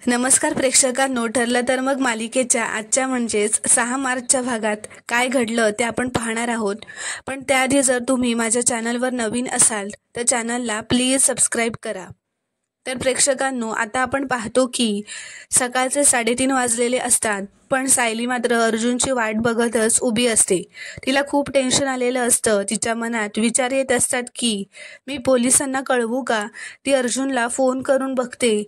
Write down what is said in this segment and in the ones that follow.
नमस्कार प्रेक्षकांनो, ठरलं तर मग मालिकेच्या आजच्या म्हणजेच 6 मार्चच्या भागात काय घडलं ते आपण पाहणार आहोत. पण त्याआधी जर तुम्ही माझ्या चॅनलवर नवीन असाल तर चॅनलला प्लीज सबस्क्राईब करा. तर प्रेक्षकांनो, आता आपण पाहतो की सकाळचे 3:30 वाजलेले असतात, पण सायली मात्र अर्जुनची वाट बघतच उभी असते. तिला खूप टेन्शन आलेलं असतं. तिच्या मनात विचार येत असतात की मी पोलिसांना कळवू का. ती अर्जुनला फोन करून बघते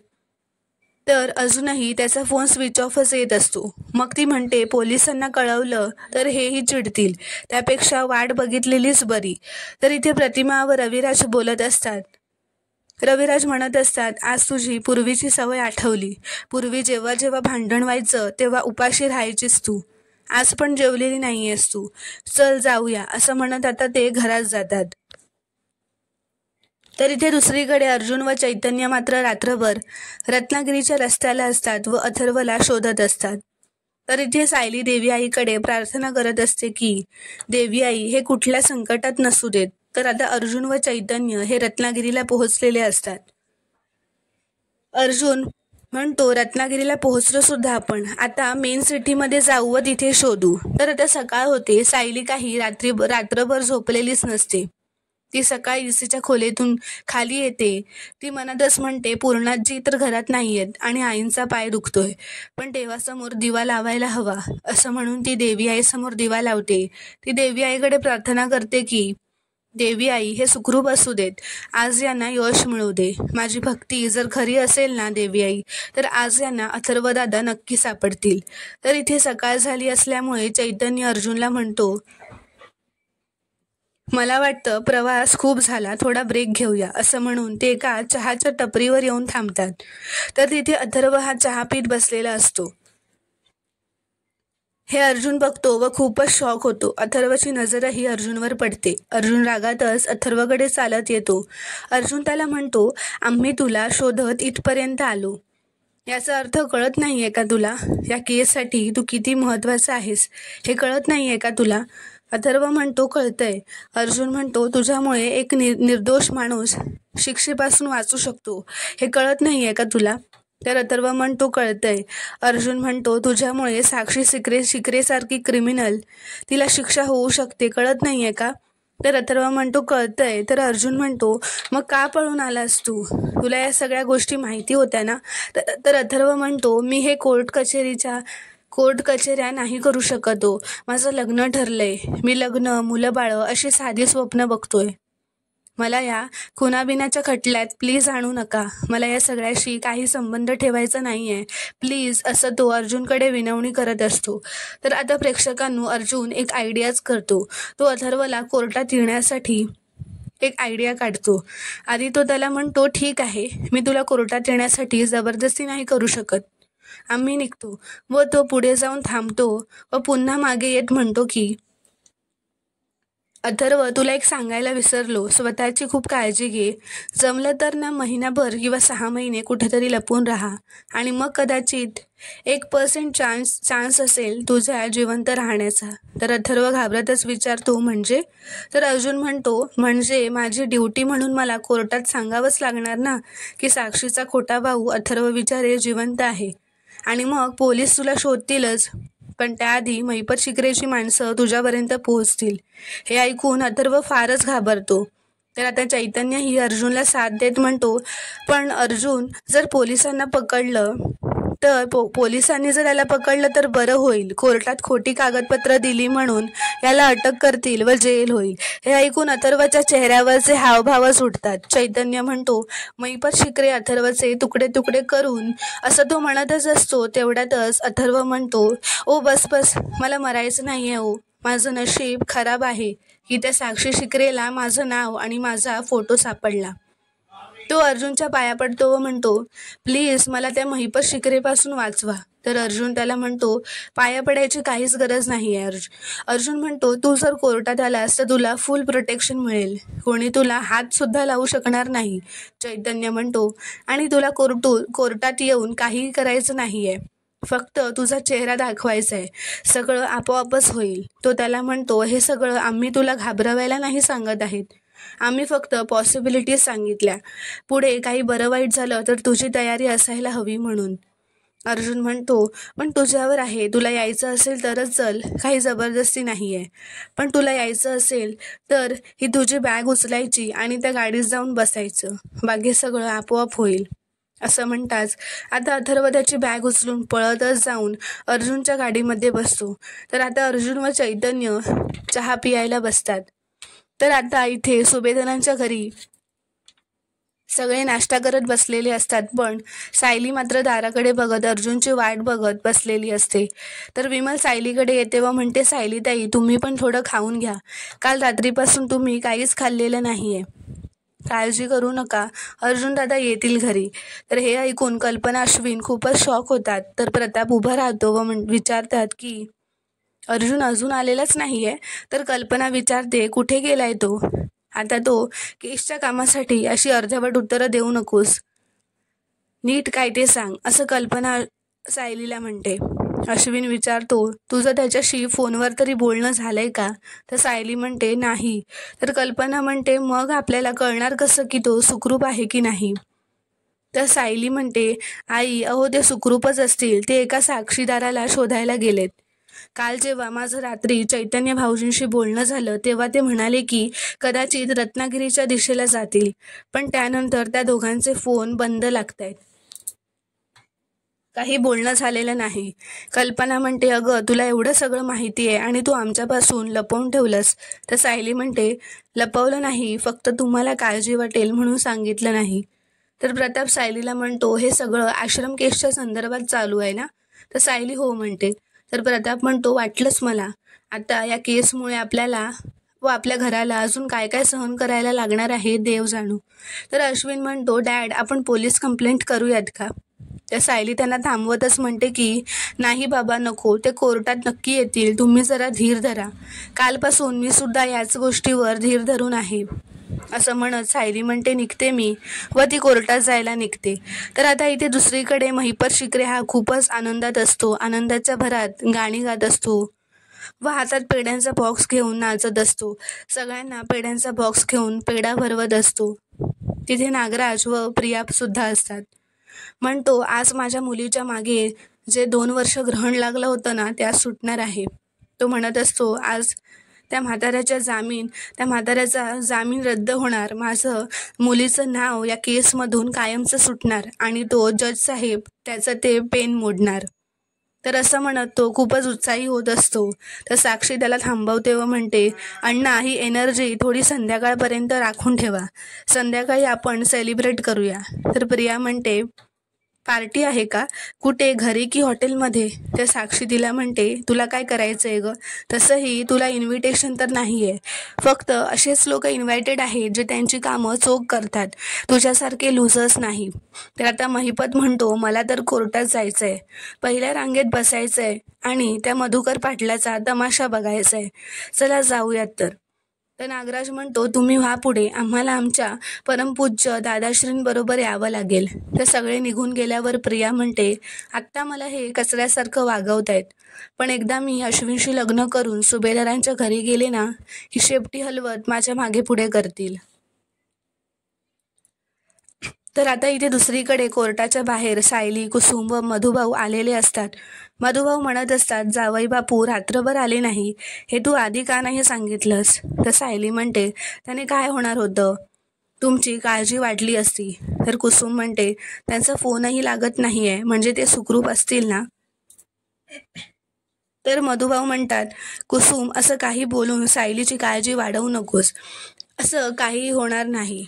तर अजूनही त्याचा फोन स्विच ऑफच येत असतो. मग ती म्हणते पोलिसांना कळवलं तर हेही चिडतील, त्यापेक्षा वाट बघितलेलीच बरी. तर इथे प्रतिमा व रविराज बोलत असतात. रविराज म्हणत असतात, आज तुझी पूर्वीची सवय आठवली. पूर्वी जेव्हा जेव्हा भांडण व्हायचं तेव्हा उपाशी राहायचीस तू. आज पण जेवलेली नाहीयेस तू. चल जाऊया, असं म्हणत आता ते घरात जातात. तर इथे दुसरीकडे अर्जुन व चैतन्य मात्र रात्रभर रत्नागिरीच्या रस्त्याला असतात व अथर्वला शोधत असतात. तर इथे सायली देवी आईकडे प्रार्थना करत असते की देवी आई हे कुठल्या संकटात नसू देत. तर आता अर्जुन व चैतन्य हे रत्नागिरीला पोहोचलेले असतात. अर्जुन म्हणतो रत्नागिरीला पोहोचलो सुद्धा आपण, आता मेन सिटीमध्ये जाऊ व तिथे शोधू. तर आता सकाळ होते. सायली काही रात्रभर झोपलेलीच नसते. ती सकाळी तिच्या खोलीतून खाली येते. ती मनातच म्हणते पूर्णाजी तर घरात नाहीयेत आणि आईंचा पाय दुखतोय, पण देवासमोर दिवा लावायला हवा, असं म्हणून ती देवी आईसमोर दिवा लावते. ती देवी आईकडे प्रार्थना करते की देवी आई हे सुखरूप असू देत, आज यांना यश मिळू दे. माझी भक्ती जर खरी असेल ना देवी आई, तर आज यांना अथर्वदादा नक्की सापडतील. तर इथे सकाळ झाली असल्यामुळे चैतन्य अर्जुनला म्हणतो, मला वाटतं प्रवास खूप झाला, थोडा ब्रेक घेऊया, असं म्हणून ते एका चहाच्या टपरीवर येऊन थांबतात. तर तिथे अथर्व हा चहा पीत बसलेला असतो. हे अर्जुन बघतो व खूपच शॉक होतो. अथर्वची नजरही अर्जुनवर पडते. अर्जुन रागातच अथर्वकडे चालत येतो. अर्जुन त्याला म्हणतो, आम्ही तुला शोधत इथपर्यंत आलो. याचा अर्थ कळत नाहीये का तुला? या केससाठी तू किती महत्वाचा आहेस हे कळत नाहीये का तुला? अथर्व म्हणतो, कळतंय. अर्जुन म्हणतो, तुझ्यामुळे एक निर्दोष माणूस शिक्षेपासून वाचू शकतो हे कळत नाहीये का तुला? तर अथर्व म्हणतो, कळतंय. अर्जुन म्हणतो, तुझ्यामुळे साक्षी शिकरेसारखी क्रिमिनल, तिला शिक्षा होऊ शकते, कळत नाहीये का? तर अथर्व म्हणतो, कळतंय. तर अर्जुन म्हणतो, मग का पळून आलास तू? तुला या सगळ्या गोष्टी माहिती होत्या ना? तर अथर्व म्हणतो, मी हे कोर्ट कचेऱ्या नाही करू शकतो. माझं लग्न ठरलंय. मी लग्न, मुलं बाळ अशी साधी स्वप्न बघतोय. मला या खुनाबिनाच्या खटल्यात प्लीज आणू नका. मला या सगळ्याशी काही संबंध ठेवायचा नाहीये, प्लीज, असं तो अर्जुनकडे विनवणी करत असतो. तर आता प्रेक्षकांनो, अर्जुन एक आयडियाच करतो. तो अथर्वला कोर्टात येण्यासाठी एक आयडिया काढतो. आधी तो त्याला म्हणतो, ठीक आहे, मी तुला कोर्टात येण्यासाठी जबरदस्ती नाही करू शकत. आम्ही निघतो. व तो पुढे जाऊन थांबतो व पुन्हा मागे येत म्हणतो की अथर्व, तुला एक सांगायला विसरलो. स्वतःची खूप काळजी घे. जमलं तर ना महिनाभर किंवा 6 महिने कुठेतरी लपून राहा आणि मग कदाचित 1% चान्स असेल तुझ्या जिवंत राहण्याचा. तर अथर्व घाबरतच विचारतो, म्हणजे? तर अर्जुन म्हणतो, म्हणजे माझी ड्युटी म्हणून मला कोर्टात सांगावंच लागणार ना की साक्षीचा खोटा भाऊ अथर्व विचारे जिवंत आहे, आणि मग पोलीस तुला शोधतीलच, पण त्याआधी महिपत शिकरेची माणसं तुझ्यापर्यंत पोहोचतील. हे ऐकून अथर्व फारच घाबरतो. तर आता चैतन्य ही अर्जुनला साथ देत म्हणतो, पण अर्जुन, जर पोलिसांना पकडलं तर पोलिसांनी जर याला पकडलं तर बरं होईल. कोर्टात खोटी कागदपत्र दिली म्हणून याला अटक करतील व जेल होईल. हे ऐकून अथर्वच्या चेहऱ्यावरचे हावभावच उठतात. चैतन्य म्हणतो, महिपत शिकरे अथर्वचे तुकडे तुकडे करून, असं तो म्हणतच असतो. तेवढ्यातच अथर्व म्हणतो, ओ बस, मला मरायचं नाहीये. ओ, माझं नशीब खराब आहे की त्या साक्षी शिकरेला माझं नाव आणि माझा फोटो सापडला. तो अर्जुनच्या पाया पडतो व म्हणतो, प्लीज मला त्या महिपत शिकरेपासून वाचवा. तर अर्जुन त्याला म्हणतो, पाया पडायची काहीच गरज नाही आहे. अर्जुन म्हणतो, तू जर कोर्टात आलास तर तुला फुल प्रोटेक्शन मिळेल. कोणी तुला हात सुद्धा लावू शकणार नाही. चैतन्य म्हणतो, आणि तुला कोर्टात येऊन काहीही करायचं नाहीये, फक्त तुझा चेहरा दाखवायचा आहे. सगळं आपोआपच होईल. तो त्याला म्हणतो, हे सगळं आम्ही तुला घाबरवायला नाही सांगत आहेत. आम्ही फक्त पॉसिबिलिटीज सांगितल्या. पुढे काही बरं वाईट झालं तर तुझी तयारी असायला हवी म्हणून. अर्जुन म्हणतो, पण तुझ्यावर आहे, तुला यायचं असेल तरच चल, काही जबरदस्ती नाही आहे. पण तुला यायचं असेल तर ही तुझी बॅग उचलायची आणि त्या गाडीत जाऊन बसायचं, बाकी सगळं आपोआप होईल. असं म्हणताच आता अथर्व त्याची बॅग उचलून पळतच जाऊन अर्जुनच्या गाडीमध्ये बसतो. तर आता अर्जुन व चैतन्य चहा पियायला बसतात. तर आता इथे सुभेदारांच्या घरी सगळे नाश्ता करत बसलेले असतात, पण सायली मात्र दाराकडे बघत अर्जुनची वाट बघत बसलेली असते. तर विमल सायलीकडे येते व म्हणते, सायली ताई, तुम्ही पण थोडं खाऊन घ्या, काल रात्रीपासून तुम्ही काहीच खाल्लेलं नाहीये. काळजी करू नका, अर्जुन दादा येतील घरी. तर हे ऐकून कल्पना अश्विन खूपच शॉक होतात. तर प्रताप उभा राहतो व विचारतात की अर्जुन अजून आलेलाच नाहीये. तर कल्पना विचारते, कुठे गेलाय तो? आता तो केसच्या कामासाठी अशी अर्धवट उत्तरं देऊ नकोस, नीट काय ते सांग, असं कल्पना सायलीला म्हणते. अश्विन विचारतो, तुझं त्याच्याशी फोनवर तरी बोलणं झालंय का? तर सायली म्हणते, नाही. तर कल्पना म्हणते, मग आपल्याला कळणार कसं की तो सुखरूप आहे की नाही? तर सायली म्हणते, आई, अहो ते सुखरूपच असतील, ते एका साक्षीदाराला शोधायला गेलेत. काल जेव्हा माझं रात्री चैतन्य भाऊजींशी बोलणं झालं तेव्हा ते म्हणाले की कदाचित रत्नागिरीच्या दिशेला जातील, पण त्यानंतर त्या दोघांचे फोन बंद लागतायत, काही बोलणं झालेलं नाही. कल्पना म्हणते, अगं तुला एवढं सगळं माहिती आहे आणि तू आमच्यापासून लपवून ठेवलंस. तर सायली म्हणते, लपवलं नाही, फक्त तुम्हाला काळजी वाटेल म्हणून सांगितलं नाही. तर प्रताप सायलीला म्हणतो, हे सगळं आश्रम केसच्या संदर्भात चालू आहे ना? तर सायली हो म्हणते. तर प्रताप म्हणतो, वाटलंच मला, आता या केसमुळे आपल्याला व आपल्या घराला अजून काय काय सहन करायला लागणार आहे देव जाणू. तर अश्विन म्हणतो, डॅड, आपण पोलीस कंप्लेंट करूयात का? तर सायली त्यांना थांबवतच म्हणते की नाही बाबा, नको, ते कोर्टात नक्की येतील, तुम्ही जरा धीर धरा, कालपासून मी सुद्धा याच गोष्टीवर धीर धरून आहे. असं म्हणत सायली म्हणते, निघते मी, व ती कोर्टात जायला निघते. तर आता इथे दुसरीकडे महिपत शिकरे हा खूपच आनंदात असतो, आनंदाच्या भरात गाणी गात असतो व हातात पेढ्यांचा बॉक्स घेऊन नाचत असतो, सगळ्यांना पेढ्यांचा बॉक्स घेऊन पेढा भरवत असतो. तिथे नागराज व प्रिया सुद्धा असतात. म्हणतो, आज माझ्या मुलीच्या मागे जे 2 वर्ष ग्रहण लागलं होतं ना, त्या सुटणार आहे. तो म्हणत असतो, आज त्या म्हाताऱ्याचा जामीन रद्द होणार, माझं मुलीचं नाव या केसमधून कायमचं सुटणार आणि तो जज साहेब त्याचं ते पेन मोडणार. तर असं म्हणत तो खूपच उत्साही होत असतो. तर साक्षी त्याला थांबवते व म्हणते, अण्णा, ही एनर्जी थोडी संध्याकाळपर्यंत राखून ठेवा, संध्याकाळी आपण सेलिब्रेट करूया. तर प्रिया म्हणते, पार्टी आहे का? कुठे, घरी की हॉटेलमध्ये? तर साक्षी तिला म्हणते, तुला काय करायचंय ग? तसंही तुला इन्व्हिटेशन तर नाहीये, फक्त असेच लोक इन्व्हायटेड आहेत जे त्यांची कामं चोख करतात, तुझ्यासारखे लुझर्स नाही. तर आता महिपत म्हणतो, मला तर कोर्टात जायचंय, पहिल्या रांगेत बसायचंय आणि त्या मधुकर पाटलाचा तमाशा बघायचाय, चला जाऊयात. तर नागराज म्हणतो, तुम्ही व्हा पुढे, आम्हाला आमच्या परमपूज्य दादाश्रींबरोबर यावं लागेल. तर सगळे निघून गेल्यावर प्रिया म्हणते, आत्ता मला हे कचऱ्यासारखं वागवतायत, पण एकदा मी अश्विनशी लग्न करून सुभेदारांच्या घरी गेले ना, ही शेपटी हलवत माझ्या मागे पुढे करतील. तर आता इथे दुसरीकडे कोर्टाच्या बाहेर सायली, कुसुम व मधुभाऊ आलेले असतात. मधुभाऊ म्हणत असतात, जावई बापू रात्रभर आले नाही, हे तू आधी का नाही सांगितलंस? तर सायली म्हणते, त्याने काय होणार होतं, तुमची काळजी वाटली असती. तर कुसुम म्हणते, त्यांचा फोनही लागत नाहीये, म्हणजे ते सुखरूप असतील ना? तर मधुभाऊ म्हणतात, कुसुम, असं काही बोलून सायलीची काळजी वाढवू नकोस, असं काही होणार नाही.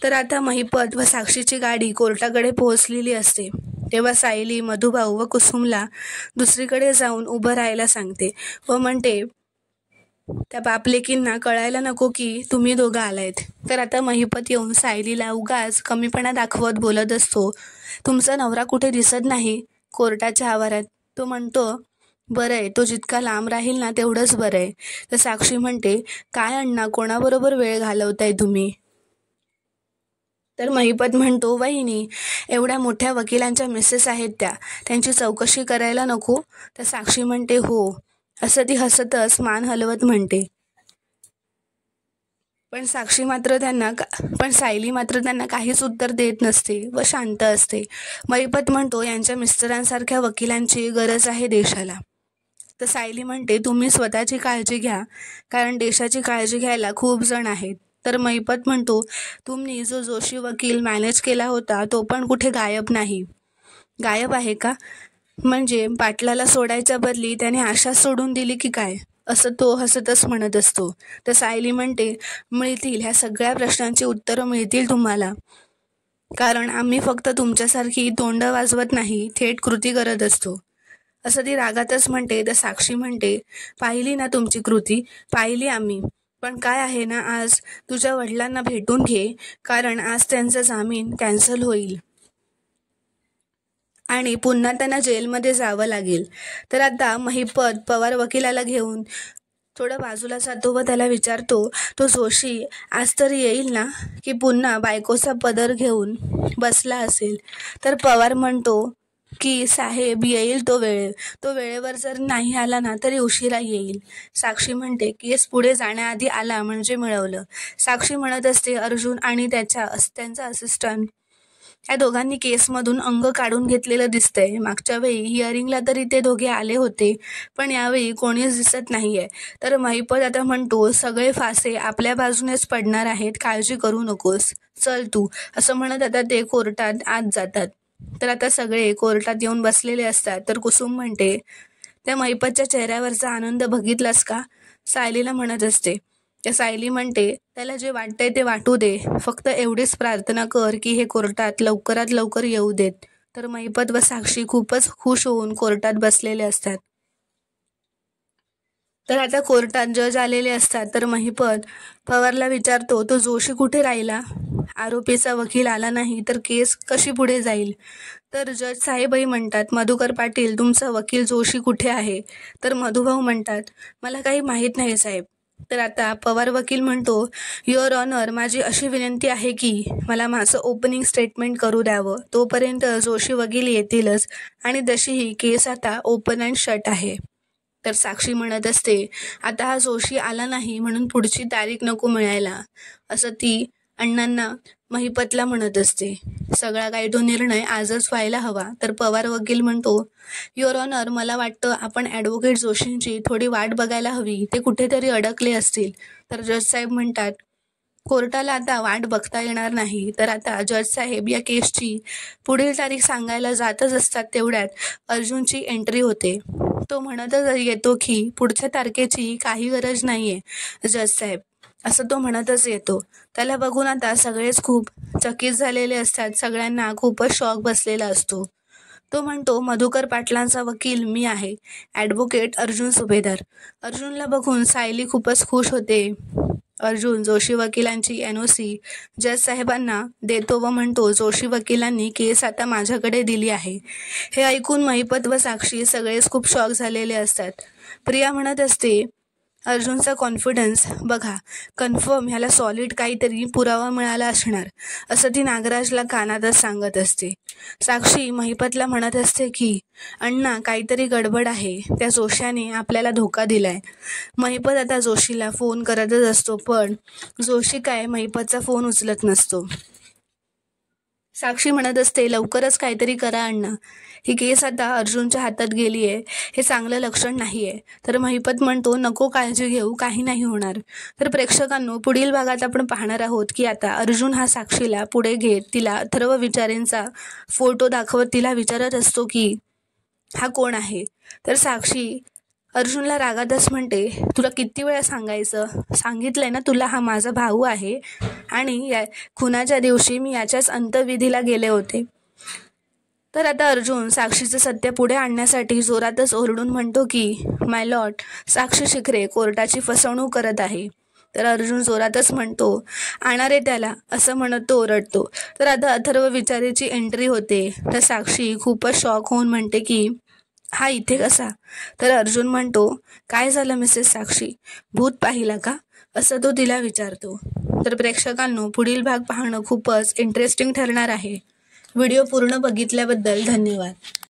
तर आता महिपत व साक्षीची गाडी कोर्टाकडे पोहोचलेली असते. तेव्हा सायली मधुभाऊ व कुसुमला दुसरीकडे जाऊन उभं राहायला सांगते व म्हणते, त्या बापलेकींना कळायला नको की तुम्ही दोघं आलायत. तर आता महिपत येऊन सायलीला उगाच कमीपणा दाखवत बोलत असतो, तुमचा नवरा कुठे दिसत नाही कोर्टाच्या आवारात? तो म्हणतो, बरं आहे, तो जितका लांब राहील ना तेवढंच बरं आहे. तर साक्षी म्हणते, काय अण्णा, कोणाबरोबर वेळ घालवताय तुम्ही? तर महिपत म्हणतो, वहिनी, एवढ्या मोठ्या वकिलांच्या मिसेस आहेत त्या, त्यांची चौकशी करायला नको? तर साक्षी म्हणते, हो, असं ती हसतच मान हलवत म्हणते. पण सायली मात्र त्यांना काहीच उत्तर देत नसते व शांत असते. महिपत म्हणतो, यांच्या मिस्टरांसारख्या वकिलांची गरज आहे देशाला. तर सायली म्हणते, तुम्ही स्वतःची काळजी घ्या, कारण देशाची काळजी घ्यायला खूप जण आहेत. तर महिपत म्हणतो, तुम्ही जो जोशी वकील मॅनेज केला होता तो पण कुठे गायब नाही. गायब आहे का? म्हणजे पाटलाला सोडायच्या बदली त्याने आशा सोडून दिली की काय, असं तो हसतच म्हणत असतो. तर सायली म्हणते, मिळतील, ह्या सगळ्या प्रश्नांची उत्तरं मिळतील तुम्हाला, कारण आम्ही फक्त तुमच्यासारखी तोंड वाजवत नाही, थेट कृती करत असतो, असं ती रागातच म्हणते. तर साक्षी म्हणते, पाहिली ना तुमची कृती, पाहिली आम्ही. पण काय आहे ना, आज तुझ्या वडिलांना भेटून घे, कारण आज त्यांचा जामीन कॅन्सल होईल आणि पुन्हा त्यांना जेलमध्ये जावं लागेल. तर आता महिपत पवार वकिलाला घेऊन थोडं बाजूला जातो व त्याला विचारतो, तो जोशी आज तर येईल ना, की पुन्हा बायकोचा पदर घेऊन बसला असेल? तर पवार म्हणतो की साहेब, येईल तो वेळेवर जर नाही आला ना तरी उशिरा येईल. साक्षी म्हणते, केस पुढे जाण्याआधी आला म्हणजे मिळवलं. साक्षी म्हणत असते, अर्जुन आणि त्यांचा असिस्टंट या दोघांनी केसमधून अंग काढून घेतलेलं दिसतंय. मागच्या वेळी हिअरिंगला तरी ते दोघे आले होते, पण यावेळी कोणीच दिसत नाहीये. तर महिपत आता म्हणतो, सगळे फासे आपल्या बाजूनेच पडणार आहेत, काळजी करू नकोस, चल तू, असं म्हणत आता ते कोर्टात आत जातात. तर आता सगळे कोर्टात येऊन बसलेले असतात. तर कुसुम म्हणते, त्या महिपतच्या चेहऱ्यावरचा आनंद बघितलास का? सायलीला म्हणत असते. त्या सायली म्हणते, त्याला जे वाटतंय ते वाटू दे, फक्त एवढीच प्रार्थना कर की हे कोर्टात लवकरात लवकर येऊ देत. तर महिपत व साक्षी खूपच खुश होऊन कोर्टात बसलेले असतात. तर आता कोर्टात जज आलेले असतात. तर महिपत पवारला विचारतो, तो जोशी कुठे राहिला? आरोपीचा वकील आला नाही तर केस कशी पुढे जाईल? तर जज साहेबही म्हणतात, मधुकर पाटील, तुमचा वकील जोशी कुठे आहे? तर मधुभाऊ म्हणतात, मला काही माहीत नाही साहेब. तर आता पवार वकील म्हणतो, युअर ऑनर, माझी अशी विनंती आहे की मला माझं ओपनिंग स्टेटमेंट करू द्यावं, तोपर्यंत जोशी वकील येतीलच, आणि तशीही केस आता ओपन अँड शट आहे. तर साक्षी म्हणत असते, आता हा जोशी आला नाही म्हणून पुढची तारीख नको मिळायला, असं ती अण्णांना महिपतला म्हणत असते. सगळा काही तो निर्णय आजच व्हायला हवा. तर पवार वकील म्हणतो, युअर ऑनर, मला वाटतं आपण ॲडव्होकेट जोशींची थोडी वाट बघायला हवी, ते कुठेतरी अडकले असतील. तर जज साहेब म्हणतात, कोर्टाला आता वाट बघता येणार नाही. तर आता जज साहेब या केसची पुढील तारीख सांगायला जातच असतात. तेवढ्यात अर्जुनची एंट्री होते. तो म्हणतच येतो की पुढच्या तारखेची काही गरज नाहीये जज साहेब, असं तो म्हणतच येतो. त्याला बघून आता सगळेच खूप चकित झालेले असतात. सगळ्यांना खूपच शॉक बसलेला असतो. तो म्हणतो, मधुकर पाटलांचा वकील मी आहे, ॲडव्होकेट अर्जुन सुभेदार. अर्जुनला बघून सायली खूपच खुश होते. अर्जुन जोशी वकिलांची NOC जज साहेबांना देतो व म्हणतो, जोशी वकिलांनी केस आता माझ्याकडे दिली आहे. हे ऐकून महिपत व साक्षी सगळेच खूप शॉक झालेले असतात. प्रिया म्हणत असते, अर्जुनचा कॉन्फिडन्स बघा, कन्फर्म ह्याला सॉलिड काहीतरी पुरावा मिळाला असणार, असं ती नागराजला कानातच सांगत असते. साक्षी महिपतला म्हणत असते की अण्णा, काहीतरी गडबड आहे, त्या जोशाने आपल्याला धोका दिलाय. महिपत आता जोशीला फोन करतच असतो, पण जोशी काय महिपतचा फोन उचलत नसतो. साक्षी म्हणत असते, लवकरच काहीतरी करा अण्णा, ही केस आता अर्जुनच्या हातात गेली आहे, हे चांगलं लक्षण नाही आहे. तर महिपत म्हणतो, नको काळजी घेऊ, काही नाही होणार. तर प्रेक्षकांनो, पुढील भागात आपण पाहणार आहोत की आता अर्जुन हा साक्षीला पुढे घेत तिला अथर्व विचारेंचा फोटो दाखवत तिला विचारत असतो की हा कोण आहे. तर साक्षी अर्जुनला रागातच म्हणते, तुला किती वेळा सांगितलंय ना तुला, हा माझा भाऊ आहे आणि या खुनाच्या दिवशी मी याच्याच अंत्यविधीला गेले होते. तर आता अर्जुन साक्षीचं सत्य पुढे आणण्यासाठी जोरातच ओरडून म्हणतो की माय लॉर्ड, साक्षी शिखरे कोर्टाची फसवणूक करत आहे. तर अर्जुन जोरातच म्हणतो, आणणारे त्याला, असं म्हणत तो ओरडतो. तर आता अथर्व विचारेची एंट्री होते. तर साक्षी खूपच शॉक होऊन म्हणते की हा इथे कसा? तर अर्जुन म्हणतो, काय झालं मिसेस साक्षी, भूत पाहिला का, असं तो तिला विचारतो. तर प्रेक्षकांनो, पुढील भाग पाहणं खूपच इंटरेस्टिंग ठरणार आहे. व्हिडिओ पूर्ण बघितल्याबद्दल धन्यवाद.